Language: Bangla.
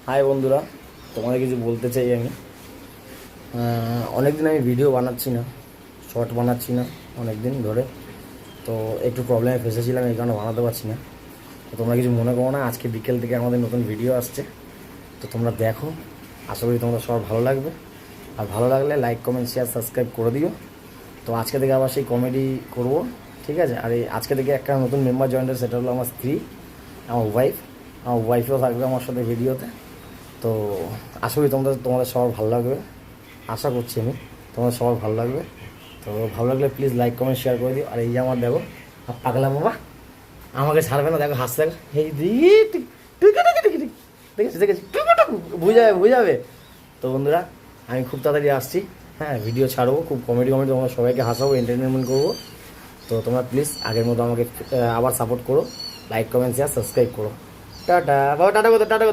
হাই বন্ধুরা, তোমাদের কিছু বলতে চাই আমি। অনেক দিন আমি ভিডিও বানাচ্ছি না, শর্ট বানাচ্ছি না অনেক দিন ধরে। তো একটু প্রবলেমে ফেসেছিলাম, এই কারণে বানাতে পারছি না। তো তোমরা কিছু মনে করো না, আজকে বিকেল থেকে আমাদের নতুন ভিডিও আসছে, তো তোমরা দেখো। আশা করি তোমরা সবার ভালো লাগবে, আর ভালো লাগলে লাইক কমেন্ট শেয়ার সাবস্ক্রাইব করে দিও। তো আজকে থেকে আবার সেই কমেডি করব, ঠিক আছে? আর এই আজকে থেকে একটা নতুন মেম্বার জয়েন হয়েছে, সেটা হলো আমার স্ত্রী, আমার ওয়াইফও থাকবে আমার সাথে ভিডিওতে। তো আশা করি তোমাদের সবার ভালো লাগবে, আশা করছি আমি তোমাদের সবার ভালো লাগবে। তো ভালো লাগলে প্লিজ লাইক কমেন্ট শেয়ার করে দিও। আর এই যে আমার দেখো পাগলা বাবা, আমাকে ছাড়বে না, দেখো হাসতে এই দেখেছি দেখেছি, বুঝাবে। তো বন্ধুরা, আমি খুব তাড়াতাড়ি আসছি, হ্যাঁ ভিডিও ছাড়বো, খুব কমেডি তোমরা সবাইকে হাসাবো, এন্টারটেনমেন্ট করবো। তো তোমরা প্লিজ আগের মতো আমাকে আবার সাপোর্ট করো, লাইক কমেন্ট শেয়ার সাবস্ক্রাইব করো। টাটা বাবা, টাটা টাটা।